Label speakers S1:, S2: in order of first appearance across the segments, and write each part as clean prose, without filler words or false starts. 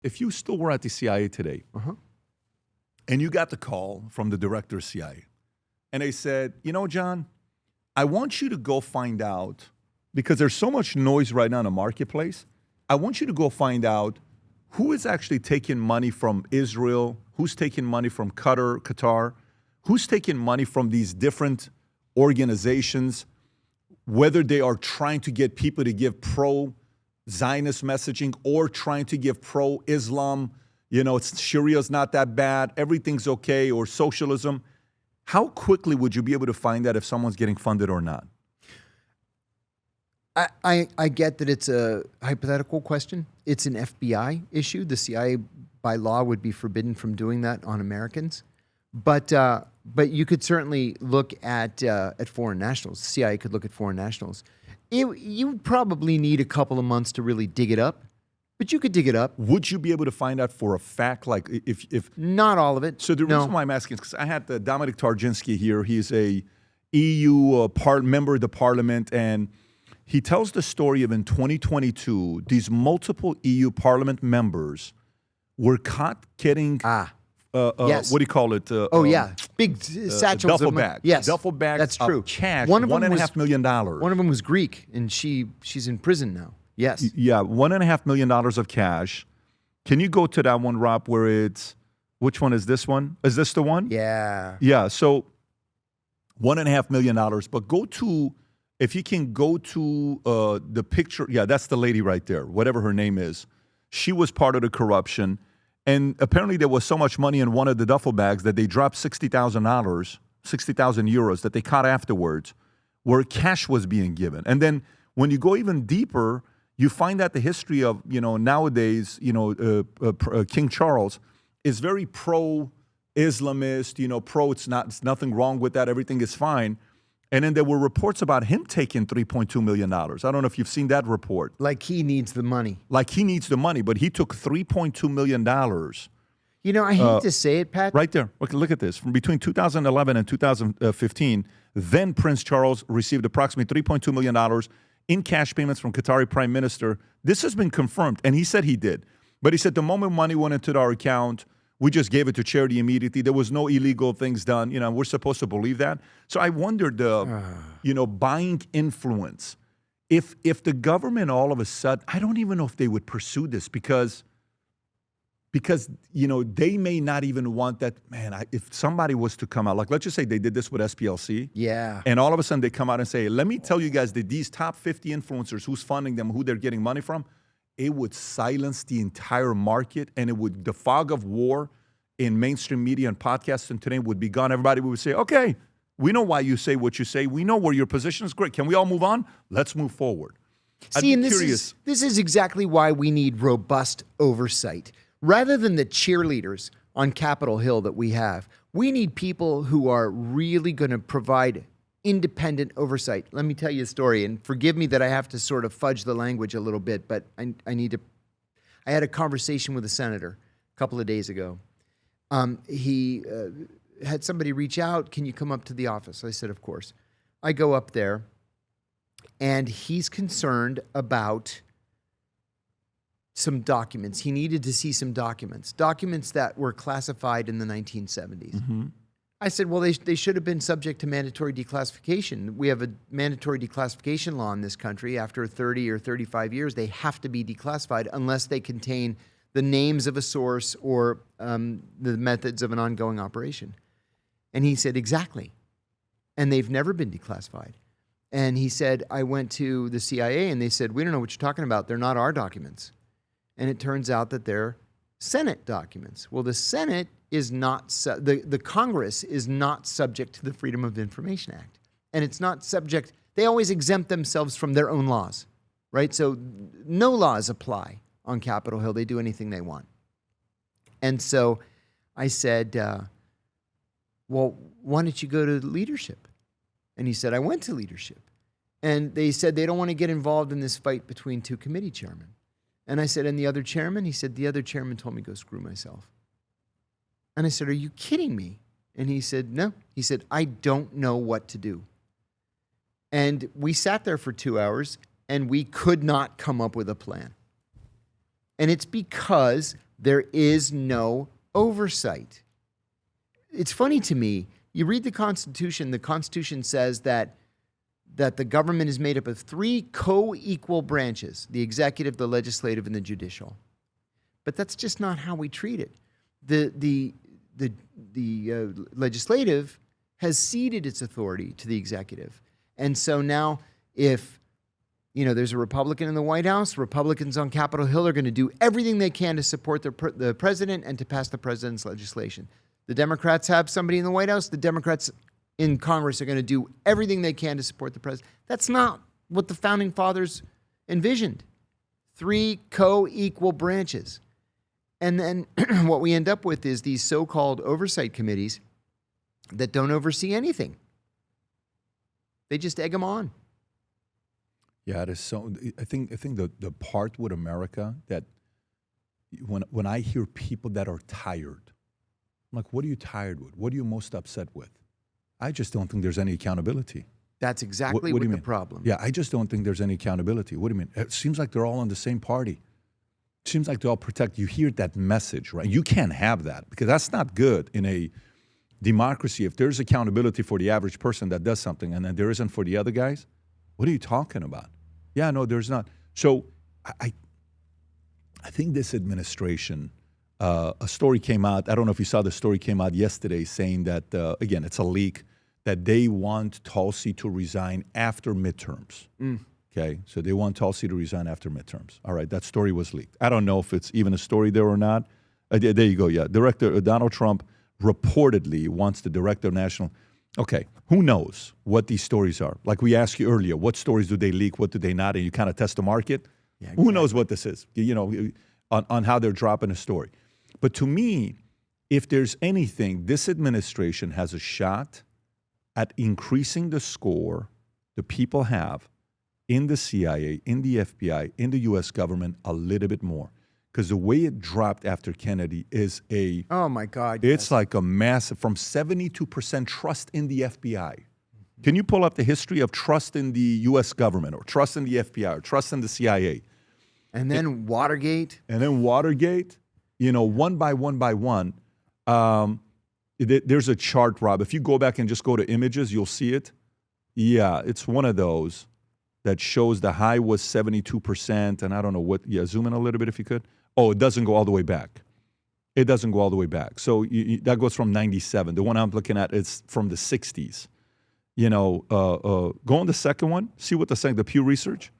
S1: if you still were at the CIA today, and you got the call from the director of CIA, and they said, you know, John, I want you to go find out, because there's so much noise right now in the marketplace, I want you to go find out who is actually taking money from Israel, who's taking money from Qatar, who's taking money from these different organizations, whether they are trying to get people to give pro-Zionist messaging or trying to give pro-Islam, you know, Sharia's not that bad, everything's okay, or socialism. How quickly would you be able to find out if someone's getting funded or not?
S2: I get that it's a hypothetical question. It's an FBI issue. The CIA, by law, would be forbidden from doing that on Americans. But you could certainly look at foreign nationals. The CIA could look at foreign nationals. You would probably need a couple of months to really dig it up, but you could dig it up.
S1: Would you be able to find out for a fact, like if
S2: not all of it?
S1: So the reason why I'm asking is because I had Dominic Tarczynski here. He's a EU member of the parliament, and he tells the story of in 2022, these multiple EU parliament members were caught getting
S2: yes.
S1: What do you call it?
S2: Big satchels
S1: duffel
S2: of money.
S1: bags.
S2: Yes,
S1: duffel bags.
S2: That's true.
S1: Of cash.
S2: One of them
S1: $1.5 million.
S2: One of them was Greek, and she's in prison now. Yes.
S1: Yeah, $1.5 million of cash. Can you go to that one, Rob? Where it's which one is this one? Is this the one?
S2: Yeah.
S1: Yeah. So $1.5 million. But go to. If you can go to the picture, yeah, that's the lady right there, whatever her name is. She was part of the corruption. And apparently there was so much money in one of the duffel bags that they dropped $60,000, 60,000 euros that they caught afterwards, where cash was being given. And then when you go even deeper, you find out the history of, you know, nowadays, you know, King Charles is very pro-Islamist, you know, it's nothing wrong with that, everything is fine. And then there were reports about him taking $3.2 million. I don't know if you've seen that report.
S2: Like he needs the money.
S1: Like he needs the money, but he took $3.2 million.
S2: You know, I hate to say it, Pat.
S1: Right there. Look at this. From between 2011 and 2015, then Prince Charles received approximately $3.2 million in cash payments from Qatari Prime Minister. This has been confirmed, and he said he did. But he said the moment money went into our account, we just gave it to charity immediately. There was no illegal things done. You know, we're supposed to believe that. So I wondered, you know, buying influence. If the government all of a sudden, I don't even know if they would pursue this because you know, they may not even want that. Man, if somebody was to come out, like let's just say they did this with SPLC.
S2: Yeah.
S1: And all of a sudden they come out and say, let me tell you guys that these top 50 influencers, who's funding them, who they're getting money from, it would silence the entire market, and the fog of war in mainstream media and podcasts and today would be gone. Everybody would say, okay, we know why you say what you say. We know where your position is. Great. Can we all move on? Let's move forward.
S2: See, and this is exactly why we need robust oversight. Rather than the cheerleaders on Capitol Hill that we have, we need people who are really going to provide independent oversight. Let me tell you a story, and forgive me that I have to sort of fudge the language a little bit, but I had a conversation with a senator a couple of days ago. He had somebody reach out, can you come up to the office? I said, of course. I go up there, and he's concerned about some documents. He needed to see some documents that were classified in the 1970s. Mm-hmm. I said, well, they should have been subject to mandatory declassification. We have a mandatory declassification law in this country. After 30 or 35 years, they have to be declassified unless they contain the names of a source or the methods of an ongoing operation. And he said, exactly. And they've never been declassified. And he said, I went to the CIA and they said, we don't know what you're talking about. They're not our documents. And it turns out that they're Senate documents. Well, the Senate is not, the Congress is not subject to the Freedom of Information Act. And it's not subject, they always exempt themselves from their own laws, right? So no laws apply on Capitol Hill. They do anything they want. And so I said, well, why don't you go to leadership? And he said, I went to leadership. And they said they don't want to get involved in this fight between two committee chairmen. And I said, and the other chairman? He said, the other chairman told me to go screw myself. And I said, are you kidding me? And he said, no. He said, I don't know what to do. And we sat there for 2 hours, and we could not come up with a plan. And it's because There is no oversight. It's funny to me. You read the Constitution says that the government is made up of 3 co-equal branches, the executive, the legislative, and the judicial. But that's just not how we treat it. The legislative has ceded its authority to the executive. And so now if there's a Republican in the White House, Republicans on Capitol Hill are going to do everything they can to support the president and to pass the president's legislation. The Democrats have somebody in the White House, the Democrats in Congress are going to do everything they can to support the president. That's not what the founding fathers envisioned. 3 co-equal branches. And then what we end up with is these so-called oversight committees that don't oversee anything. They just egg them on.
S1: Yeah, it is so. I think the part with America that when I hear people that are tired, I'm like, what are you tired with? What are you most upset with? I just don't think there's any accountability.
S2: That's exactly what the problem.
S1: Yeah, I just don't think there's any accountability. What do you mean? It seems like they're all on the same party. It seems like they all protect. You hear that message, right? You can't have that because that's not good in a democracy. If there's accountability for the average person that does something and then there isn't for the other guys, what are you talking about? Yeah, no, there's not. So I think this administration, a story came out. I don't know if you saw the story came out yesterday saying that, again, it's a leak, that they want Tulsi to resign after midterms. Okay, so they want Tulsi to resign after midterms. All right, that story was leaked. I don't know if it's even a story there or not. There you go, yeah. Director Donald Trump reportedly wants the director of national. Okay, who knows what these stories are? Like we asked you earlier, what stories do they leak, what do they not, and you kind of test the market? Yeah, exactly. Who knows what this is, on how they're dropping a story. But to me, if there's anything, this administration has a shot at increasing the score the people have in the CIA, in the FBI, in the U.S. government a little bit more. Because the way it dropped after Kennedy is
S2: oh my God.
S1: It's like a massive, from 72% trust in the FBI. Can you pull up the history of trust in the U.S. government or trust in the FBI or trust in the CIA?
S2: And then Watergate.
S1: And then Watergate, one by one. There's a chart, Rob. If you go back and just go to images, you'll see it. Yeah, it's one of those that shows the high was 72%, and I don't know what. Yeah, zoom in a little bit if you could. Oh, it doesn't go all the way back. It doesn't go all the way back. So that goes from 97. The one I'm looking at is from the 60s. Go on the second one. See what the Pew Research.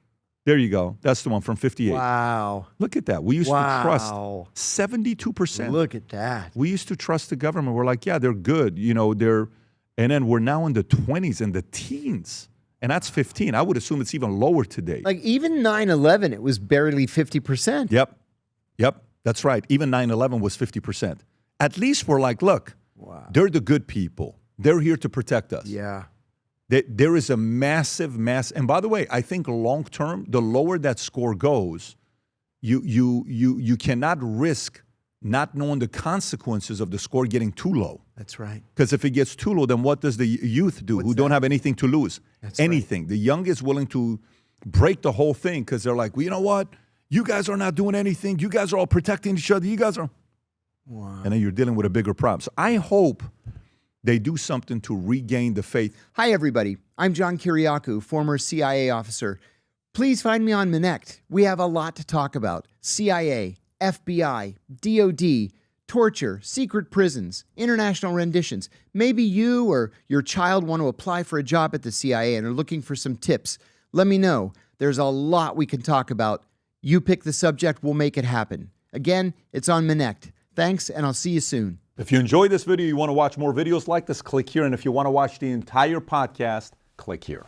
S1: There you go. That's the one from 58.
S2: Wow.
S1: Look at that. We used to trust 72%.
S2: Look at that.
S1: We used to trust the government. We're like, yeah, they're good. And then we're now in the 20s and the teens. And that's 15. I would assume it's even lower today.
S2: Like even 9/11, it was barely 50%.
S1: Yep. That's right. Even 9/11 was 50%. At least we're like, look, they're the good people. They're here to protect us.
S2: Yeah.
S1: There is a massive, and by the way, I think long term, the lower that score goes, you cannot risk not knowing the consequences of the score getting too low.
S2: That's right.
S1: Because if it gets too low, then what does the youth do who don't have anything to lose?
S2: That's
S1: anything.
S2: Right.
S1: The young is willing to break the whole thing because they're like, well, you know what? You guys are not doing anything. You guys are all protecting each other. You guys are.
S2: Wow.
S1: And then you're dealing with a bigger problem. So I hope they do something to regain the faith.
S2: Hi, everybody. I'm John Kiriakou, former CIA officer. Please find me on Minect. We have a lot to talk about. CIA, FBI, DOD, torture, secret prisons, international renditions. Maybe you or your child want to apply for a job at the CIA and are looking for some tips. Let me know. There's a lot we can talk about. You pick the subject, we'll make it happen. Again, it's on Minect. Thanks, and I'll see you soon.
S1: If you enjoyed this video, you want to watch more videos like this, click here. And if you want to watch the entire podcast, click here.